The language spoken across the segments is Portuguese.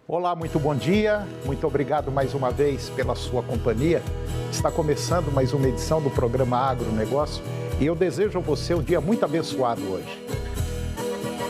Olá, muito bom dia, muito obrigado mais uma vez pela sua companhia. Está começando mais uma edição do programa Agronegócio e eu desejo a você um dia muito abençoado hoje.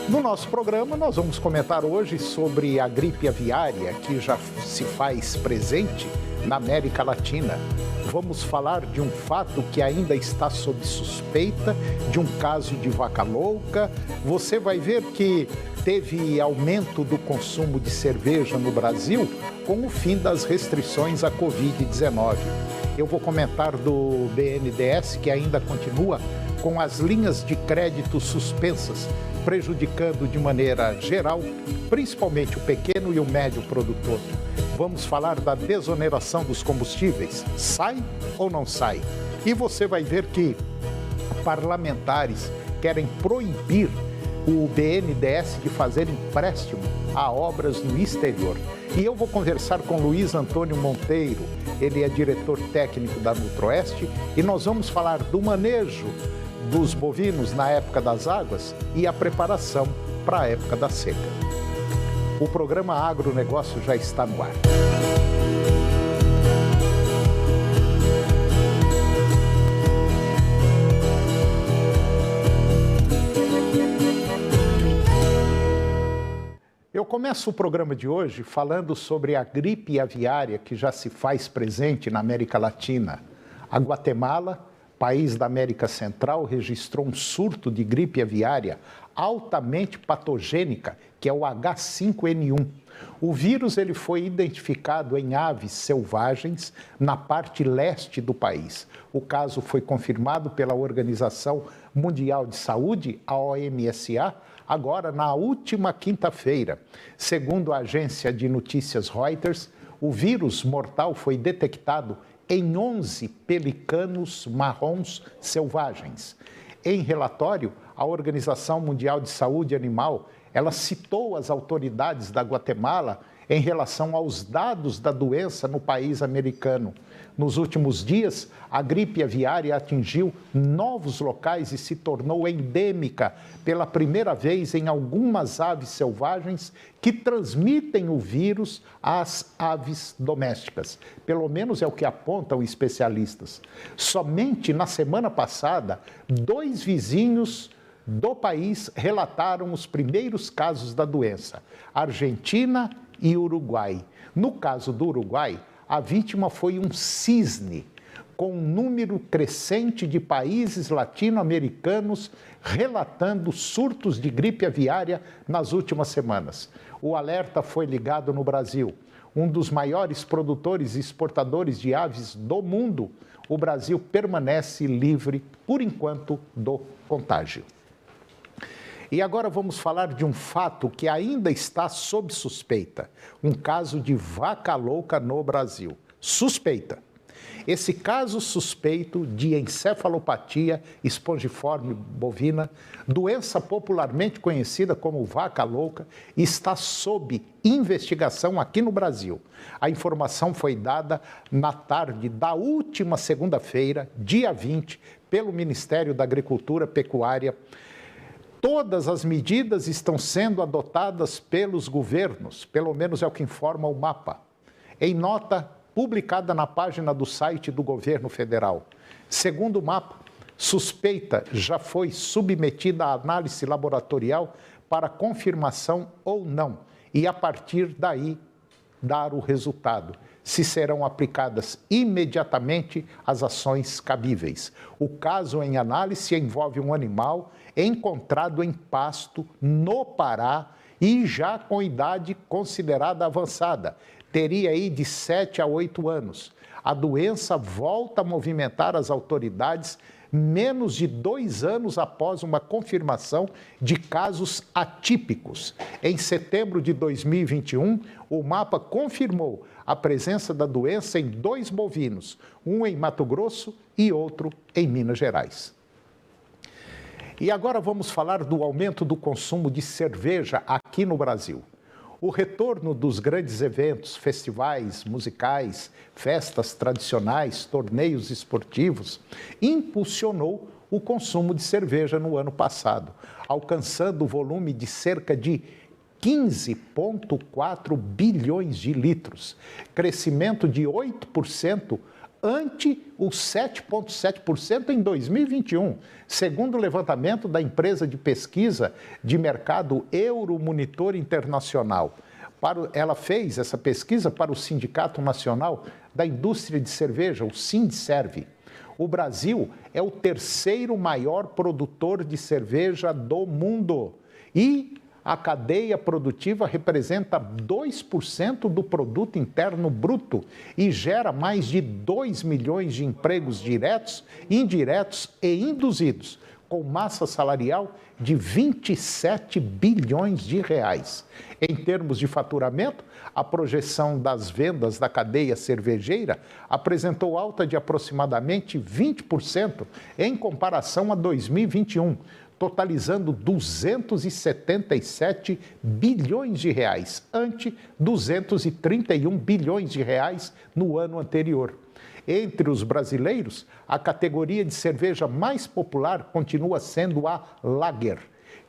No nosso programa, nós vamos comentar hoje sobre a gripe aviária que já se faz presente na América Latina. Vamos falar de um fato que ainda está sob suspeita, de um caso de vaca louca. Você vai ver que teve aumento do consumo de cerveja no Brasil com o fim das restrições à Covid-19. Eu vou comentar do BNDES, que ainda continua com as linhas de crédito suspensas, prejudicando de maneira geral, principalmente o pequeno e o médio produtor. Vamos falar da desoneração dos combustíveis. Sai ou não sai? E você vai ver que parlamentares querem proibir o BNDES de fazer empréstimo a obras no exterior. E eu vou conversar com Luiz Antônio Monteiro, ele é diretor técnico da Nutroeste, e nós vamos falar do manejo dos bovinos na época das águas e a preparação para a época da seca. O programa Agronegócio já está no ar. Eu começo o programa de hoje falando sobre a gripe aviária que já se faz presente na América Latina. A Guatemala, país da América Central, registrou um surto de gripe aviária altamente patogênica, que é o H5N1. O vírus ele foi identificado em aves selvagens na parte leste do país. O caso foi confirmado pela Organização Mundial de Saúde, a OMSA, agora na última quinta-feira. Segundo a agência de notícias Reuters, o vírus mortal foi detectado em 11 pelicanos marrons selvagens. Em relatório, a Organização Mundial de Saúde Animal, ela citou as autoridades da Guatemala em relação aos dados da doença no país americano. Nos últimos dias, a gripe aviária atingiu novos locais e se tornou endêmica pela primeira vez em algumas aves selvagens que transmitem o vírus às aves domésticas. Pelo menos é o que apontam especialistas. Somente na semana passada, 2 vizinhos do país relataram os primeiros casos da doença, Argentina e Uruguai. No caso do Uruguai, a vítima foi um cisne, com um número crescente de países latino-americanos relatando surtos de gripe aviária nas últimas semanas. O alerta foi ligado no Brasil, um dos maiores produtores e exportadores de aves do mundo. O Brasil permanece livre, por enquanto, do contágio. E agora vamos falar de um fato que ainda está sob suspeita, um caso de vaca louca no Brasil. Suspeita. Esse caso suspeito de encefalopatia espongiforme bovina, doença popularmente conhecida como vaca louca, está sob investigação aqui no Brasil. A informação foi dada na tarde da última segunda-feira, dia 20, pelo Ministério da Agricultura, Pecuária. Todas as medidas estão sendo adotadas pelos governos, pelo menos é o que informa o MAPA. Em nota publicada na página do site do governo federal, segundo o MAPA, suspeita já foi submetida à análise laboratorial para confirmação ou não, e a partir daí dar o resultado, se serão aplicadas imediatamente as ações cabíveis. O caso em análise envolve um animal encontrado em pasto no Pará e já com idade considerada avançada. Teria aí de 7 a 8 anos. A doença volta a movimentar as autoridades menos de 2 anos após uma confirmação de casos atípicos. Em setembro de 2021, o MAPA confirmou a presença da doença em 2 bovinos, um em Mato Grosso e outro em Minas Gerais. E agora vamos falar do aumento do consumo de cerveja aqui no Brasil. O retorno dos grandes eventos, festivais, musicais, festas tradicionais, torneios esportivos, impulsionou o consumo de cerveja no ano passado, alcançando o volume de cerca de 15,4 bilhões de litros, crescimento de 8% ante os 7,7% em 2021, segundo o levantamento da empresa de pesquisa de mercado Euromonitor Internacional. Ela fez essa pesquisa para o Sindicato Nacional da Indústria de Cerveja, o Sindserve. O Brasil é o terceiro maior produtor de cerveja do mundo e a cadeia produtiva representa 2% do produto interno bruto e gera mais de 2 milhões de empregos diretos, indiretos e induzidos, com massa salarial de 27 bilhões de reais. Em termos de faturamento, a projeção das vendas da cadeia cervejeira apresentou alta de aproximadamente 20% em comparação a 2021, totalizando 277 bilhões de reais, ante 231 bilhões de reais no ano anterior. Entre os brasileiros, a categoria de cerveja mais popular continua sendo a Lager,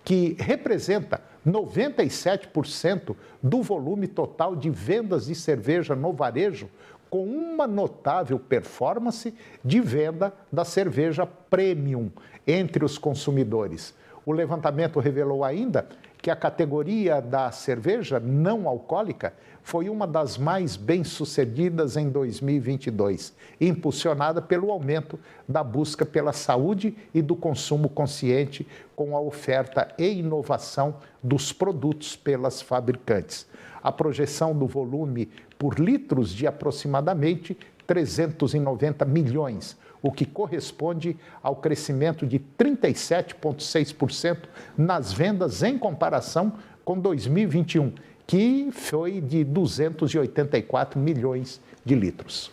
que representa 97% do volume total de vendas de cerveja no varejo, com uma notável performance de venda da cerveja premium entre os consumidores. O levantamento revelou ainda que a categoria da cerveja não alcoólica foi uma das mais bem-sucedidas em 2022, impulsionada pelo aumento da busca pela saúde e do consumo consciente com a oferta e inovação dos produtos pelas fabricantes. A projeção do volume por litros de aproximadamente 390 milhões, o que corresponde ao crescimento de 37,6% nas vendas em comparação com 2021, que foi de 284 milhões de litros.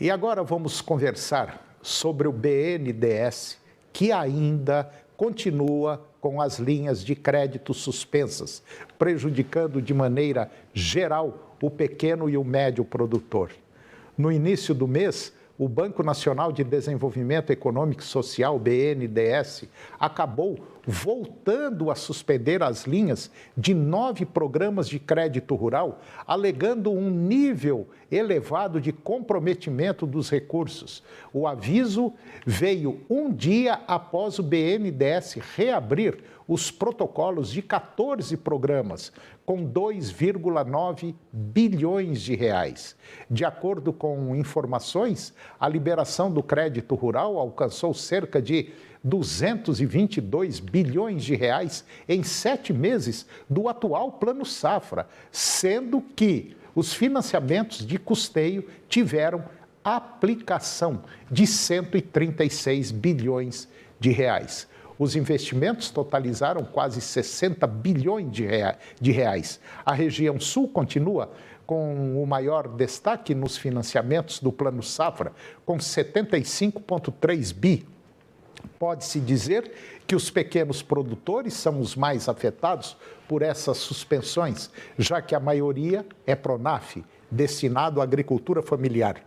E agora vamos conversar sobre o BNDES, que ainda continua com as linhas de crédito suspensas, prejudicando de maneira geral o pequeno e o médio produtor. No início do mês, o Banco Nacional de Desenvolvimento Econômico e Social, BNDES, acabou voltando a suspender as linhas de 9 programas de crédito rural, alegando um nível elevado de comprometimento dos recursos. O aviso veio um dia após o BNDES reabrir os protocolos de 14 programas, com 2,9 bilhões de reais. De acordo com informações, a liberação do crédito rural alcançou cerca de 222 bilhões de reais em 7 meses do atual Plano Safra, sendo que os financiamentos de custeio tiveram aplicação de 136 bilhões de reais. Os investimentos totalizaram quase 60 bilhões de reais. A região sul continua com o maior destaque nos financiamentos do Plano Safra, com 75,3 bi. Pode-se dizer que os pequenos produtores são os mais afetados por essas suspensões, já que a maioria é Pronaf, destinado à agricultura familiar.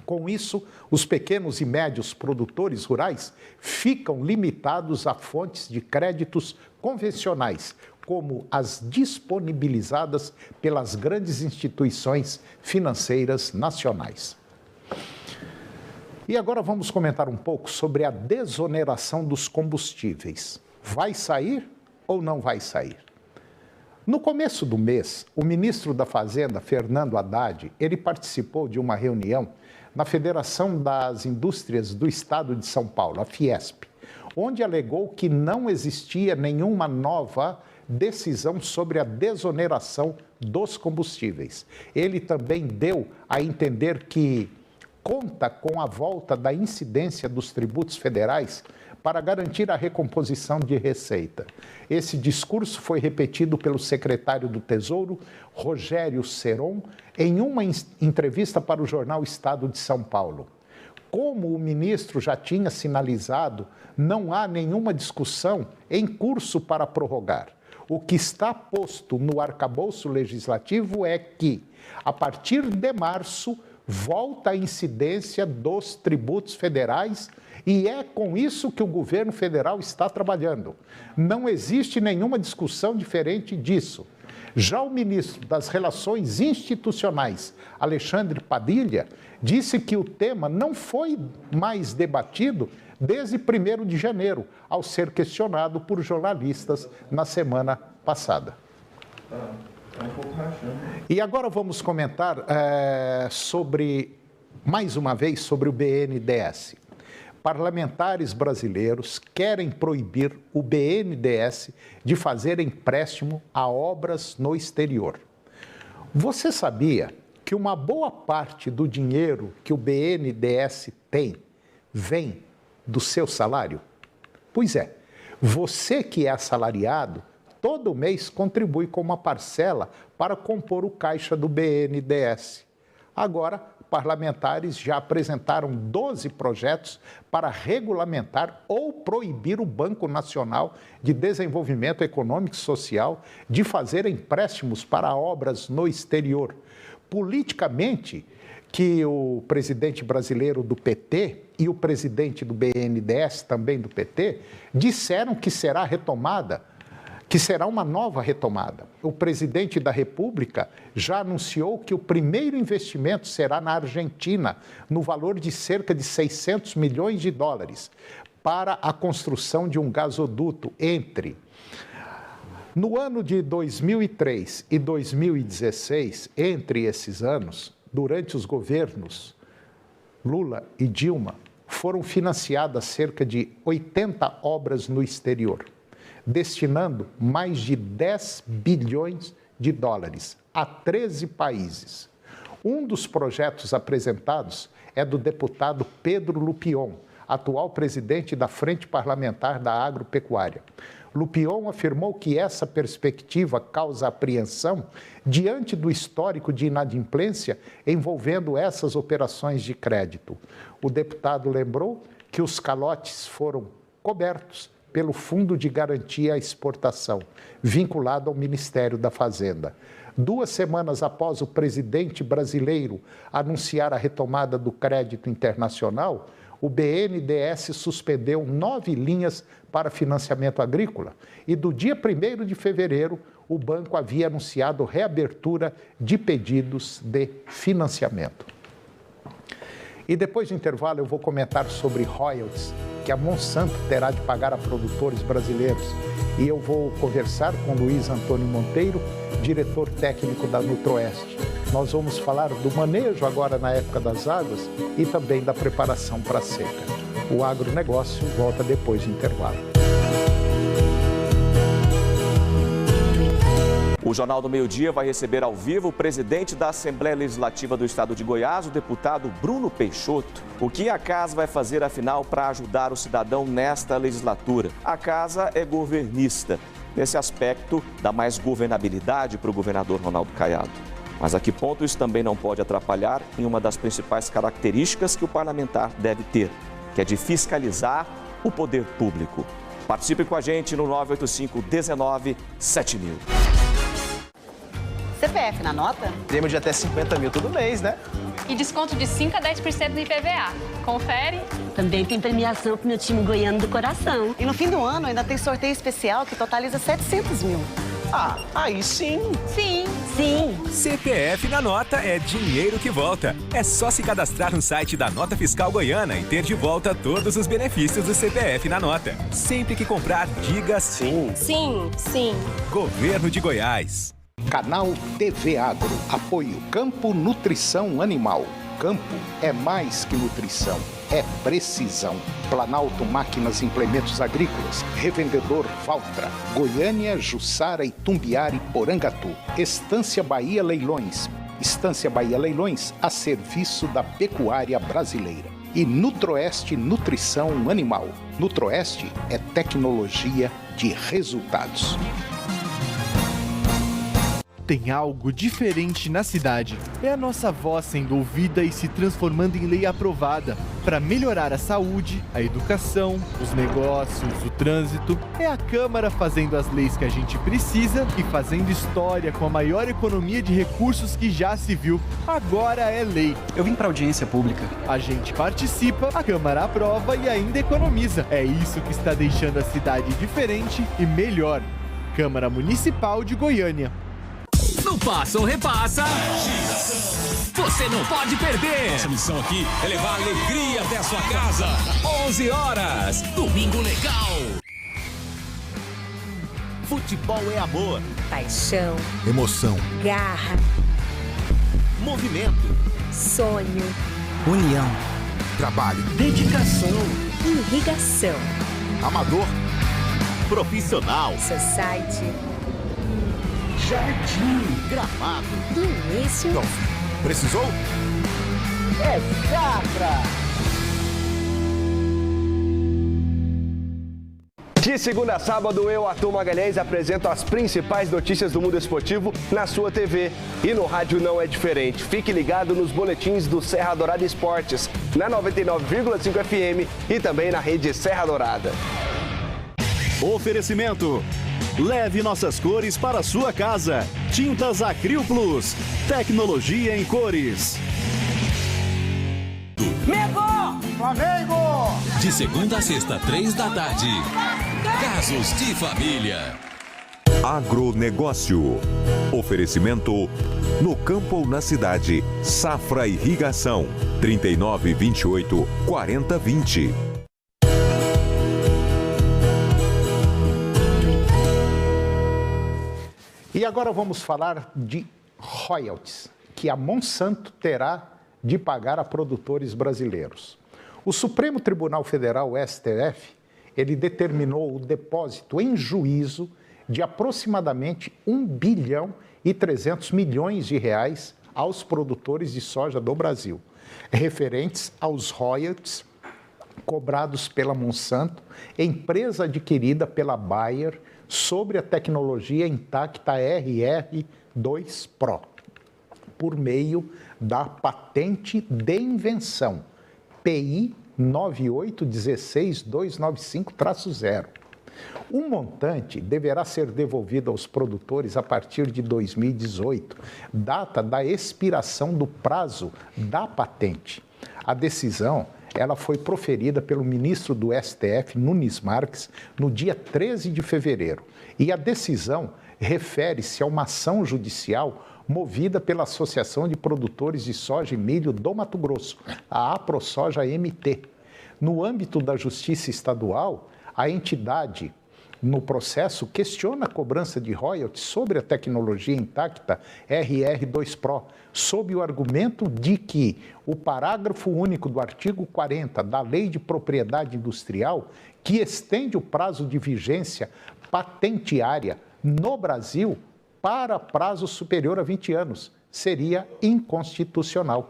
Com isso, os pequenos e médios produtores rurais ficam limitados a fontes de créditos convencionais, como as disponibilizadas pelas grandes instituições financeiras nacionais. E agora vamos comentar um pouco sobre a desoneração dos combustíveis. Vai sair ou não vai sair? No começo do mês, o ministro da Fazenda, Fernando Haddad, ele participou de uma reunião na Federação das Indústrias do Estado de São Paulo, a Fiesp, onde alegou que não existia nenhuma nova decisão sobre a desoneração dos combustíveis. Ele também deu a entender que conta com a volta da incidência dos tributos federais para garantir a recomposição de receita. Esse discurso foi repetido pelo secretário do Tesouro, Rogério Ceron, em uma entrevista para o jornal Estado de São Paulo. Como o ministro já tinha sinalizado, não há nenhuma discussão em curso para prorrogar. O que está posto no arcabouço legislativo é que, a partir de março, volta a incidência dos tributos federais E é com isso que o governo federal está trabalhando. Não existe nenhuma discussão diferente disso. Já o ministro das Relações Institucionais, Alexandre Padilha, disse que o tema não foi mais debatido desde 1º de janeiro, ao ser questionado por jornalistas na semana passada. E agora vamos comentar mais uma vez, sobre o BNDES. Parlamentares brasileiros querem proibir o BNDES de fazer empréstimo a obras no exterior. Você sabia que uma boa parte do dinheiro que o BNDES tem vem do seu salário? Pois é, você que é assalariado, todo mês contribui com uma parcela para compor o caixa do BNDES. Agora, parlamentares já apresentaram 12 projetos para regulamentar ou proibir o Banco Nacional de Desenvolvimento Econômico e Social de fazer empréstimos para obras no exterior. Politicamente, que o presidente brasileiro do PT e o presidente do BNDES, também do PT, disseram que será uma nova retomada. O presidente da República já anunciou que o primeiro investimento será na Argentina, no valor de cerca de 600 milhões de dólares, para a construção de um gasoduto No ano de 2003 e 2016, entre esses anos, durante os governos Lula e Dilma, foram financiadas cerca de 80 obras no exterior, destinando mais de 10 bilhões de dólares a 13 países. Um dos projetos apresentados é do deputado Pedro Lupion, atual presidente da Frente Parlamentar da Agropecuária. Lupion afirmou que essa perspectiva causa apreensão diante do histórico de inadimplência envolvendo essas operações de crédito. O deputado lembrou que os calotes foram cobertos pelo Fundo de Garantia à Exportação, vinculado ao Ministério da Fazenda. 2 semanas após o presidente brasileiro anunciar a retomada do crédito internacional, o BNDES suspendeu 9 linhas para financiamento agrícola e do dia 1º de fevereiro, o banco havia anunciado reabertura de pedidos de financiamento. E depois do intervalo eu vou comentar sobre royalties que a Monsanto terá de pagar a produtores brasileiros. E eu vou conversar com Luiz Antônio Monteiro, diretor técnico da Nutroeste. Nós vamos falar do manejo agora na época das águas e também da preparação para a seca. O agronegócio volta depois do intervalo. O Jornal do Meio-Dia vai receber ao vivo o presidente da Assembleia Legislativa do Estado de Goiás, o deputado Bruno Peixoto. O que a casa vai fazer, afinal, para ajudar o cidadão nesta legislatura? A casa é governista. Nesse aspecto, dá mais governabilidade para o governador Ronaldo Caiado. Mas a que ponto isso também não pode atrapalhar em uma das principais características que o parlamentar deve ter, que é de fiscalizar o poder público. Participe com a gente no 985-19-7000. CPF na nota? Prêmio de até 50 mil todo mês, né? E desconto de 5 a 10% no IPVA. Confere? Também tem premiação pro meu time goiano do coração. E no fim do ano ainda tem sorteio especial que totaliza 700 mil. Ah, aí sim. Sim. Sim. CPF na Nota é dinheiro que volta. É só se cadastrar no site da Nota Fiscal Goiana e ter de volta todos os benefícios do CPF na Nota. Sempre que comprar, diga sim. Sim, sim. Governo de Goiás. Canal TV Agro. Apoio Campo Nutrição Animal. Campo é mais que nutrição, é precisão. Planalto Máquinas e Implementos Agrícolas. Revendedor Valtra. Goiânia, Jussara, Itumbiara e Porangatu. Estância Bahia Leilões. Estância Bahia Leilões a serviço da pecuária brasileira. E Nutroeste Nutrição Animal. Nutroeste é tecnologia de resultados. Tem algo diferente na cidade. É a nossa voz sendo ouvida e se transformando em lei aprovada para melhorar a saúde, a educação, os negócios, o trânsito. É a Câmara fazendo as leis que a gente precisa e fazendo história com a maior economia de recursos que já se viu. Agora é lei. Eu vim para audiência pública. A gente participa, a Câmara aprova e ainda economiza. É isso que está deixando a cidade diferente e melhor. Câmara Municipal de Goiânia. No Passa ou Repassa, você não pode perder. Nossa missão aqui é levar alegria até a sua casa. 11 horas, Domingo Legal. Futebol é amor, paixão, emoção, garra, movimento, sonho, união, trabalho, dedicação, irrigação, amador, profissional, society, jardim, gramado, início. Não. Precisou? É Safra! De segunda a sábado, eu, Arthur Magalhães, apresento as principais notícias do mundo esportivo na sua TV. E no rádio não é diferente. Fique ligado nos boletins do Serra Dourada Esportes, na 99,5 FM e também na rede Serra Dourada. Oferecimento. Leve nossas cores para a sua casa. Tintas Acril Plus. Tecnologia em cores. Flamengo! De segunda a sexta, 3 da tarde. Casos de Família. Agronegócio. Oferecimento. No campo ou na cidade. Safra Irrigação. 3928 4020. E agora vamos falar de royalties, que a Monsanto terá de pagar a produtores brasileiros. O Supremo Tribunal Federal, STF, ele determinou o depósito em juízo de aproximadamente 1 bilhão e 300 milhões de reais aos produtores de soja do Brasil, referentes aos royalties cobrados pela Monsanto, empresa adquirida pela Bayer, sobre a tecnologia intacta RR2 Pro, por meio da patente de invenção PI 9816295-0. O montante deverá ser devolvido aos produtores a partir de 2018, data da expiração do prazo da patente. A decisão ela foi proferida pelo ministro do STF, Nunes Marques, no dia 13 de fevereiro. E a decisão refere-se a uma ação judicial movida pela Associação de Produtores de Soja e Milho do Mato Grosso, a AproSoja MT. No âmbito da Justiça Estadual, a entidade, no processo, questiona a cobrança de royalties sobre a tecnologia intacta RR2 Pro, sob o argumento de que o parágrafo único do artigo 40 da Lei de Propriedade Industrial, que estende o prazo de vigência patenteária no Brasil para prazo superior a 20 anos, seria inconstitucional.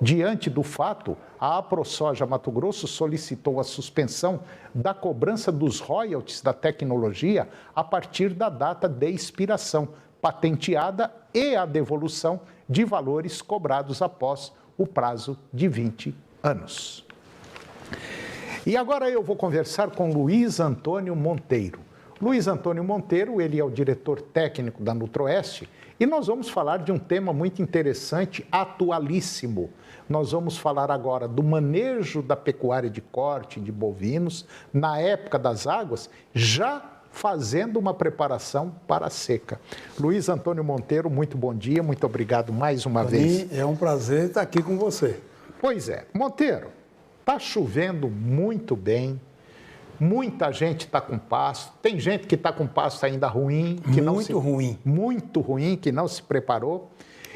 Diante do fato, a AproSoja Mato Grosso solicitou a suspensão da cobrança dos royalties da tecnologia a partir da data de expiração patenteada e a devolução de valores cobrados após o prazo de 20 anos. E agora eu vou conversar com Luiz Antônio Monteiro. Luiz Antônio Monteiro, ele é o diretor técnico da Nutroeste e nós vamos falar de um tema muito interessante, atualíssimo. Nós vamos falar agora do manejo da pecuária de corte de bovinos na época das águas, já fazendo uma preparação para a seca. Luiz Antônio Monteiro, muito bom dia, muito obrigado mais uma vez. É um prazer estar aqui com você. Pois é, Monteiro, está chovendo muito bem, muita gente está com pasto, tem gente que está com pasto ainda ruim, muito ruim, que não se preparou.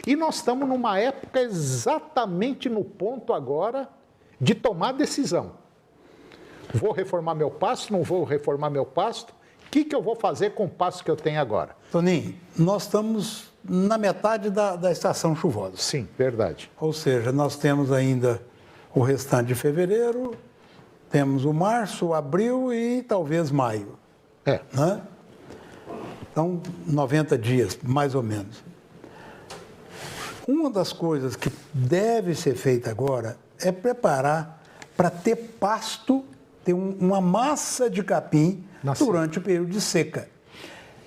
E nós estamos numa época exatamente no ponto agora de tomar decisão. Vou reformar meu pasto, não vou reformar meu pasto? O que eu vou fazer com o pasto que eu tenho agora? Toninho, nós estamos na metade da estação chuvosa. Sim, verdade. Ou seja, nós temos ainda o restante de fevereiro, temos o março, o abril e talvez maio. É. Né? Então, 90 dias, mais ou menos. Uma das coisas que deve ser feita agora é preparar para ter pasto, ter uma massa de capim durante o período de seca.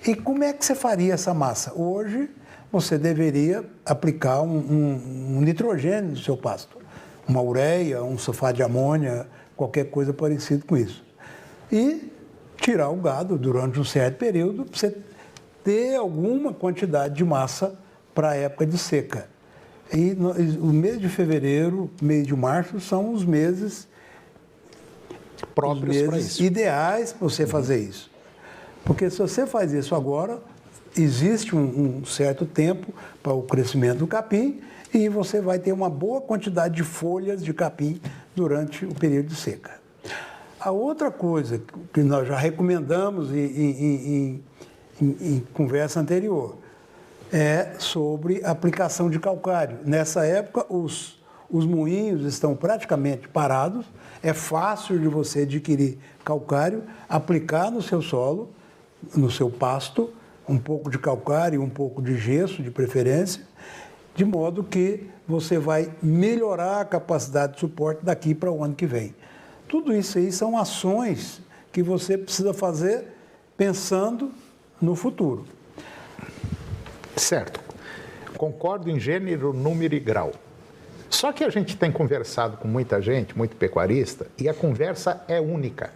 E como é que você faria essa massa? Hoje, você deveria aplicar um nitrogênio no seu pasto. Uma ureia, um sulfato de amônia, qualquer coisa parecida com isso. E tirar o gado durante um certo período para você ter alguma quantidade de massa para a época de seca. E o mês de fevereiro, mês de março, são os meses próprios para isso, ideais para você fazer isso. Porque se você faz isso agora, existe um certo tempo para o crescimento do capim e você vai ter uma boa quantidade de folhas de capim durante o período de seca. A outra coisa que nós já recomendamos em conversa anterior é sobre a aplicação de calcário. Nessa época, os moinhos estão praticamente parados, é fácil de você adquirir calcário, aplicar no seu solo, no seu pasto, um pouco de calcário, um pouco de gesso, de preferência, de modo que você vai melhorar a capacidade de suporte daqui para o ano que vem. Tudo isso aí são ações que você precisa fazer pensando no futuro. Certo. Concordo em gênero, número e grau. Só que a gente tem conversado com muita gente, muito pecuarista, e a conversa é única.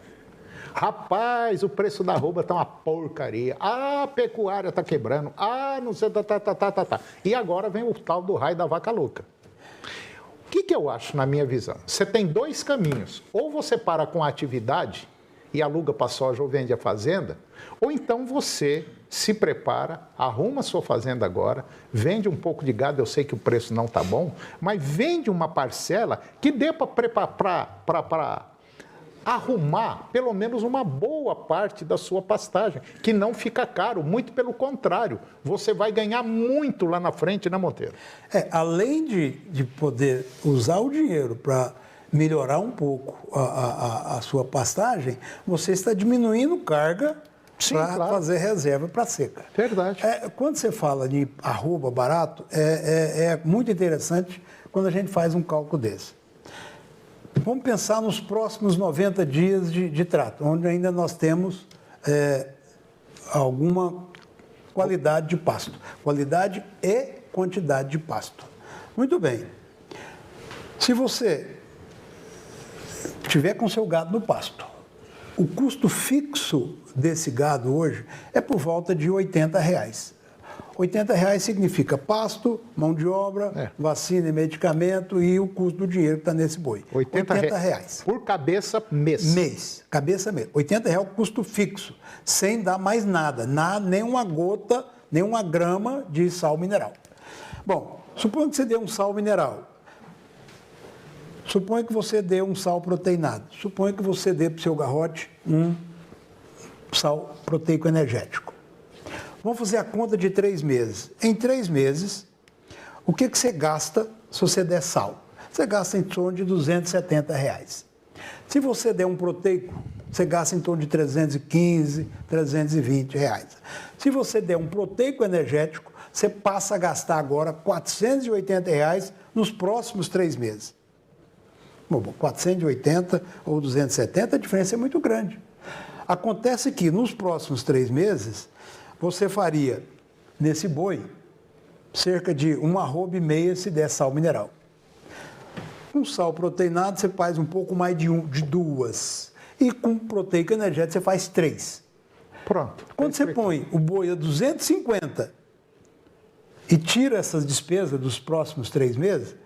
Rapaz, o preço da arroba está uma porcaria. A pecuária está quebrando. Não sei, tá. E agora vem o tal do raio da vaca louca. O que eu acho, na minha visão? Você tem dois caminhos. Ou você para com a atividade e aluga para soja ou vende a fazenda, ou então você se prepara, arruma a sua fazenda agora, vende um pouco de gado, eu sei que o preço não está bom, mas vende uma parcela que dê para arrumar pelo menos uma boa parte da sua pastagem, que não fica caro, muito pelo contrário, você vai ganhar muito lá na frente, né, Monteiro? Além de poder usar o dinheiro para melhorar um pouco a sua pastagem, você está diminuindo carga para fazer reserva para seca. Verdade. Quando você fala de arroba barato, é muito interessante quando a gente faz um cálculo desse. Vamos pensar nos próximos 90 dias de trato, onde ainda nós temos alguma qualidade de pasto. Qualidade e quantidade de pasto. Muito bem. Se você tiver com seu gado no pasto, o custo fixo desse gado hoje é por volta de R$80. R$80 significa pasto, mão de obra, vacina e medicamento e o custo do dinheiro que está nesse boi. R$80. Por cabeça, mês. Mês, cabeça mês. R$80 é o custo fixo, sem dar mais nada, nem uma gota, nem uma grama de sal mineral. Bom, suponha que você dê um sal mineral. Suponha que você dê um sal proteinado. Suponha que você dê para o seu garrote um sal proteico energético. Vamos fazer a conta de 3 meses. Em 3 meses, o que você gasta se você der sal? Você gasta em torno de R$270. Se você der um proteico, você gasta em torno de R$315, R$320. Se você der um proteico energético, você passa a gastar agora R$480 nos próximos 3 meses. Bom, 480 ou 270, a diferença é muito grande. Acontece que nos próximos 3 meses, você faria, nesse boi, cerca de 1,5 arroba se der sal mineral. Com sal proteinado, você faz um pouco mais de 2. E com proteico energético, você faz 3. Pronto. Quando você põe o boi a 250 e tira essas despesas dos próximos 3 meses,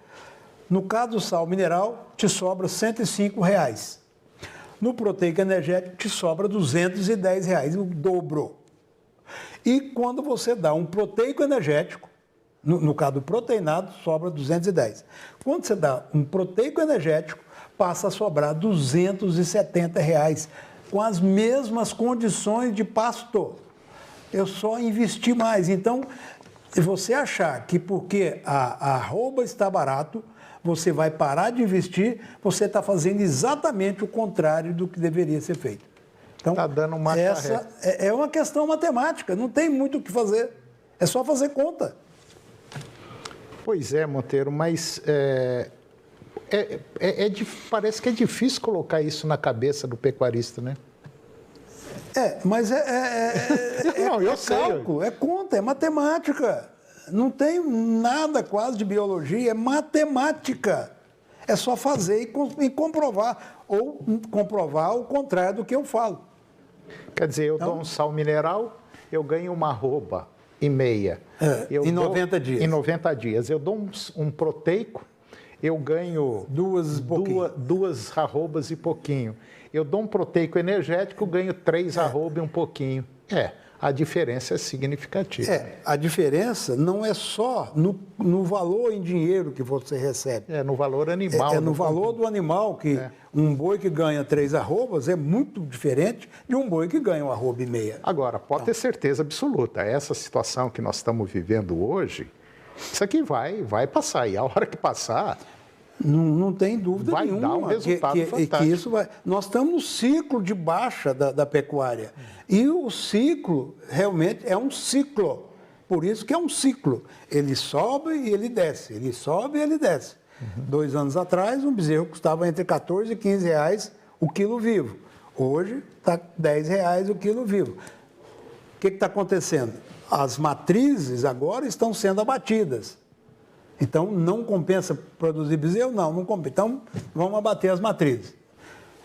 no caso do sal mineral, te sobra R$105. No proteico energético, te sobra R$210, o dobro. E quando você dá um proteico energético, no caso do proteinado, sobra 210. Quando você dá um proteico energético, passa a sobrar R$270, com as mesmas condições de pasto. Eu só investi mais. Então, se você achar que porque a arroba está barato, você vai parar de investir, você está fazendo exatamente o contrário do que deveria ser feito. Então, tá dando uma essa é uma questão matemática, não tem muito o que fazer, é só fazer conta. Pois é, Monteiro, mas parece que é difícil colocar isso na cabeça do pecuarista, né? Mas não, eu sei. Cálculo, é conta, é matemática. Não tem nada quase de biologia, é matemática. É só fazer e comprovar, ou comprovar o contrário do que eu falo. Quer dizer, eu dou um sal mineral, eu ganho 1,5 arroba. Em 90 dias. Em 90 dias. Eu dou um proteico, eu ganho 2 arrobas e pouquinho. Eu dou um proteico energético, ganho 3 arroba e um pouquinho. A diferença é significativa. A diferença não é só no valor em dinheiro que você recebe. No valor animal. No valor do animal, que um boi que ganha 3 arrobas é muito diferente de um boi que ganha 1,5 arroba. Agora, pode ter certeza absoluta, essa situação que nós estamos vivendo hoje, isso aqui vai passar. E a hora que passar... Não tem dúvida nenhuma. Vai dar um resultado fantástico. Que isso vai... Nós estamos no ciclo de baixa da pecuária. E o ciclo realmente é um ciclo. Por isso que é um ciclo. Ele sobe e ele desce. Ele sobe e ele desce. 2 anos atrás, um bezerro custava entre 14 e 15 reais o quilo vivo. Hoje está 10 reais o quilo vivo. O que está acontecendo? As matrizes agora estão sendo abatidas. Então, não compensa produzir bezerro? Não compensa. Então, vamos abater as matrizes.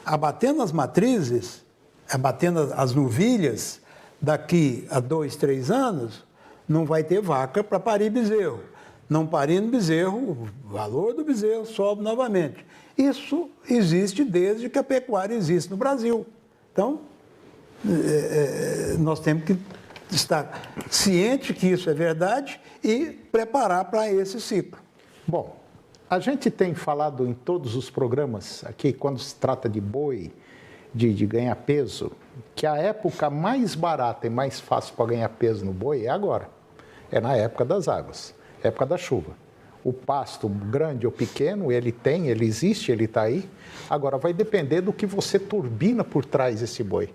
Abatendo as matrizes, abatendo as novilhas, daqui a 2, 3 anos, não vai ter vaca para parir bezerro. Não parindo bezerro, o valor do bezerro sobe novamente. Isso existe desde que a pecuária existe no Brasil. Então, nós temos que estar ciente que isso é verdade e preparar para esse ciclo. Bom, a gente tem falado em todos os programas aqui, quando se trata de boi, de ganhar peso, que a época mais barata e mais fácil para ganhar peso no boi é agora. É na época das águas, época da chuva. O pasto, grande ou pequeno, ele existe, ele está aí. Agora, vai depender do que você turbina por trás desse boi.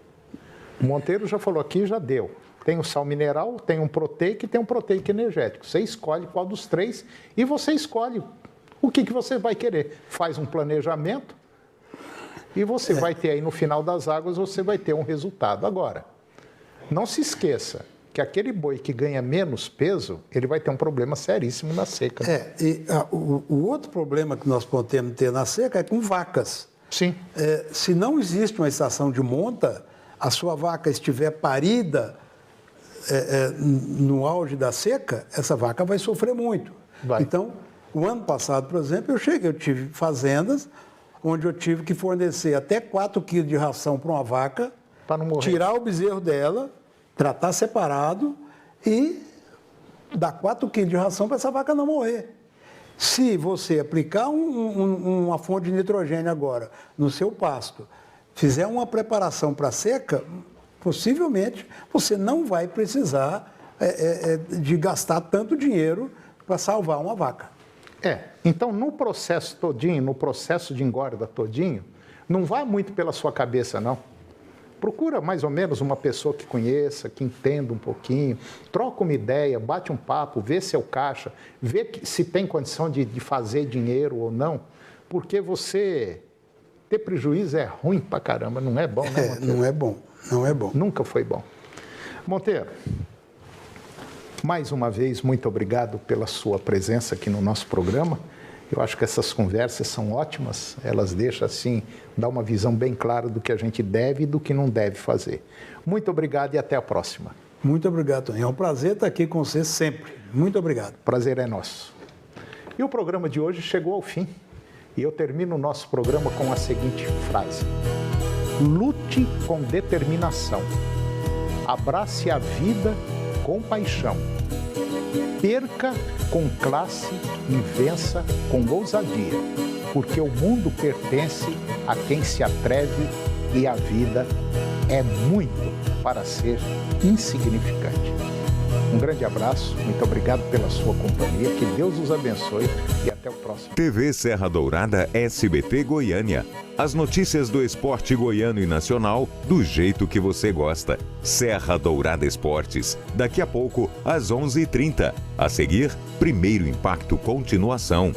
O Monteiro já falou aqui, já deu. Tem o sal mineral, tem um proteico e tem um proteico energético. Você escolhe qual dos 3 e você escolhe o que você vai querer. Faz um planejamento e você vai ter aí no final das águas, você vai ter um resultado. Agora, não se esqueça que aquele boi que ganha menos peso, ele vai ter um problema seríssimo na seca. O outro problema que nós podemos ter na seca é com vacas. Sim. Se não existe uma estação de monta, a sua vaca estiver parida no auge da seca, essa vaca vai sofrer muito. Então, o ano passado, por exemplo, eu tive fazendas onde eu tive que fornecer até 4 quilos de ração para uma vaca, para não morrer. Tirar o bezerro dela, tratar separado e dar 4 quilos de ração para essa vaca não morrer. Se você aplicar uma fonte de nitrogênio agora no seu pasto, fizer uma preparação para a seca, possivelmente você não vai precisar de gastar tanto dinheiro para salvar uma vaca. Então no processo todinho, no processo de engorda todinho, não vá muito pela sua cabeça, não. Procura mais ou menos uma pessoa que conheça, que entenda um pouquinho, troca uma ideia, bate um papo, vê seu caixa, vê se tem condição de fazer dinheiro ou não, porque você ter prejuízo é ruim pra caramba, não é bom, né, Monteiro? Não é bom, não é bom. Nunca foi bom. Monteiro, mais uma vez, muito obrigado pela sua presença aqui no nosso programa. Eu acho que essas conversas são ótimas, elas deixam, assim, dar uma visão bem clara do que a gente deve e do que não deve fazer. Muito obrigado e até a próxima. Muito obrigado, Tony. É um prazer estar aqui com você sempre. Muito obrigado. Prazer é nosso. E o programa de hoje chegou ao fim. E eu termino o nosso programa com a seguinte frase: lute com determinação, abrace a vida com paixão, perca com classe e vença com ousadia, porque o mundo pertence a quem se atreve e a vida é muito para ser insignificante. Um grande abraço, muito obrigado pela sua companhia, que Deus os abençoe e até o próximo. TV Serra Dourada SBT Goiânia. As notícias do esporte goiano e nacional do jeito que você gosta. Serra Dourada Esportes. Daqui a pouco, às 11h30. A seguir, Primeiro Impacto Continuação.